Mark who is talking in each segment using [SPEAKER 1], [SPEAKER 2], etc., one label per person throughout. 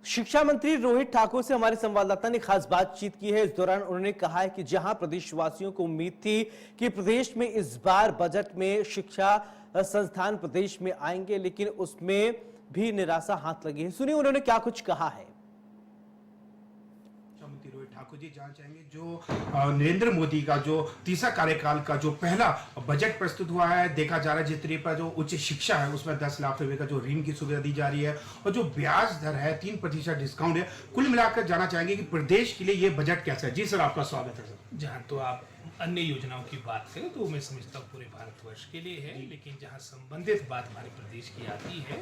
[SPEAKER 1] शिक्षा मंत्री रोहित ठाकुर से हमारे संवाददाता ने खास बातचीत की है। इस दौरान उन्होंने कहा है कि जहां प्रदेशवासियों को उम्मीद थी कि प्रदेश में इस बार बजट में शिक्षा संस्थान प्रदेश में आएंगे, लेकिन उसमें भी निराशा हाथ लगी है। सुनिए उन्होंने क्या कुछ कहा है।
[SPEAKER 2] मंत्री रोहित ठाकुर जी जानना चाहेंगे जो नरेंद्र मोदी का जो तीसरा कार्यकाल का जो पहला बजट प्रस्तुत हुआ है, देखा जा रहा है जिस तरीके पर जो उच्च शिक्षा है उसमें 10 लाख रुपए का जो ऋण की सुविधा दी जा रही है और जो ब्याज दर है 3% डिस्काउंट है। कुल मिलाकर जानना चाहेंगे कि प्रदेश के लिए ये बजट कैसा है। जी सर, आपका स्वागत है सर।
[SPEAKER 3] जहाँ तो आप अन्य योजनाओं की बात करें तो मैं समझता हूँ पूरे भारतवर्ष के लिए है, लेकिन जहाँ संबंधित बात हमारे प्रदेश की आती है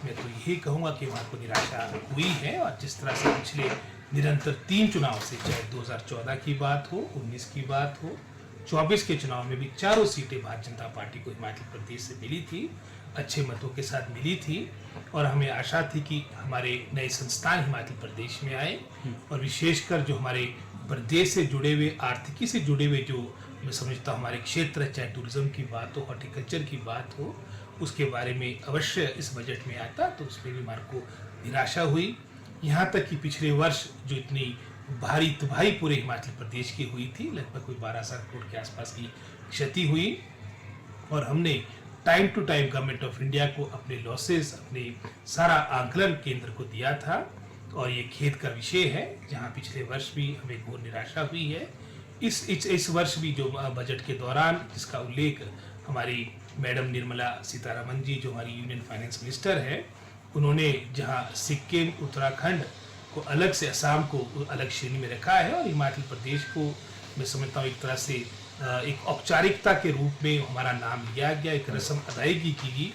[SPEAKER 3] मैं तो यही कहूँगा कि वहाँ को निराशा हुई है। और जिस तरह से पिछले निरंतर 3 चुनाव से, चाहे 2014 की बात हो, 19 की बात हो, 24 के चुनाव में भी चारों सीटें भारतीय जनता पार्टी को हिमाचल प्रदेश से मिली थी, अच्छे मतों के साथ मिली थी और हमें आशा थी कि हमारे नए संस्थान हिमाचल प्रदेश में आए और विशेषकर जो हमारे प्रदेश से जुड़े हुए, आर्थिकी से जुड़े हुए जो मैं समझता हूँ हमारे क्षेत्र, चाहे टूरिज्म की बात हो, हॉर्टिकल्चर की बात हो, उसके बारे में अवश्य इस बजट में आता तो उसमें भी हमारे को निराशा हुई। यहाँ तक कि पिछले वर्ष जो इतनी भारी तबाही पूरे हिमाचल प्रदेश की हुई थी, लगभग कोई 12,000 करोड़ के आसपास की क्षति हुई और हमने time to time government of India को अपने लॉसेस, अपने सारा आंकलन केंद्र को दिया था और ये खेद का विषय है जहाँ पिछले वर्ष भी हमें घोर निराशा हुई है। इस वर्ष भी जो बजट के दौरान जिसका उल्लेख हमारी मैडम निर्मला सीतारमण जी जो हमारी यूनियन फाइनेंस मिनिस्टर है, उन्होंने जहां सिक्किम, उत्तराखंड को अलग से, असम को अलग श्रेणी में रखा है और हिमाचल प्रदेश को मैं समझता हूँ एक तरह से एक औपचारिकता के रूप में हमारा नाम लिया गया, एक रस्म अदायगी की गई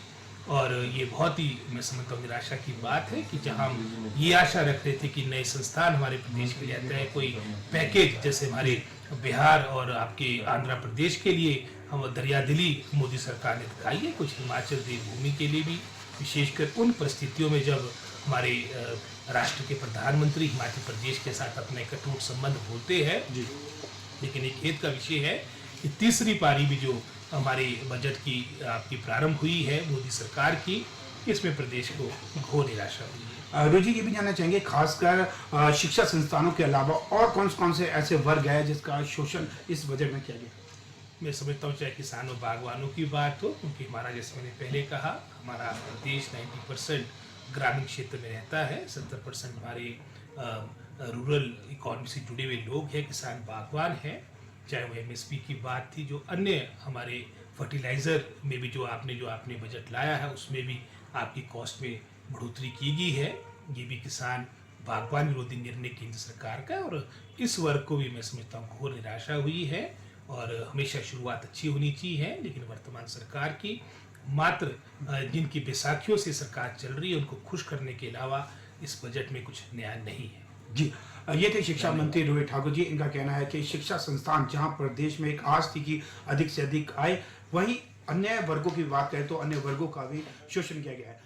[SPEAKER 3] और ये बहुत ही मैं समझता हूँ निराशा की बात है कि जहां हम ये आशा रख रहे थे कि नए संस्थान हमारे प्रदेश के लिए आते हैं, कोई पैकेज जैसे हमारे बिहार और आपके आंध्र प्रदेश के लिए हम दरियादिली मोदी सरकार ने दिखाई है, कुछ हिमाचल देवभूमि के लिए भी, विशेषकर उन परिस्थितियों में जब हमारे राष्ट्र के प्रधानमंत्री हिमाचल प्रदेश के साथ अपने कटुट संबंध बोलते हैं। लेकिन एक खेद का विषय है कि तीसरी पारी भी जो हमारे बजट की आपकी प्रारंभ हुई है मोदी सरकार की, इसमें प्रदेश को घोर निराशा हुई है।
[SPEAKER 2] रोजी ये भी जानना चाहेंगे खासकर शिक्षा संस्थानों के अलावा और कौन से ऐसे वर्ग है जिसका शोषण इस बजट में किया गया।
[SPEAKER 3] मैं समझता हूँ चाहे किसानों बागवानों की बात हो, क्योंकि हमारा जैसे मैंने पहले कहा हमारा प्रदेश 90% ग्रामीण क्षेत्र में रहता है, 70% हमारे रूरल इकोनॉमी से जुड़े हुए लोग हैं, किसान बागवान हैं। चाहे वो एमएसपी की बात थी, जो अन्य हमारे फर्टिलाइज़र में भी जो आपने बजट लाया है उसमें भी आपकी कॉस्ट में बढ़ोतरी की गई है। ये भी किसान बागवान विरोधी निर्णय केंद्र सरकार का है और इस वर्ग को भी मैं समझता हूँ घोर निराशा हुई है। और हमेशा शुरुआत अच्छी होनी चाहिए, लेकिन वर्तमान सरकार की मात्र जिनकी बैसाखियों से सरकार चल रही है उनको खुश करने के अलावा इस बजट में कुछ नया नहीं है।
[SPEAKER 2] जी, ये थे शिक्षा मंत्री रोहित ठाकुर जी। इनका कहना है कि शिक्षा संस्थान जहां प्रदेश में एक आस थी कि अधिक से अधिक आए, वहीं अन्य वर्गों की बात करें तो अन्य वर्गों का भी शोषण किया गया है।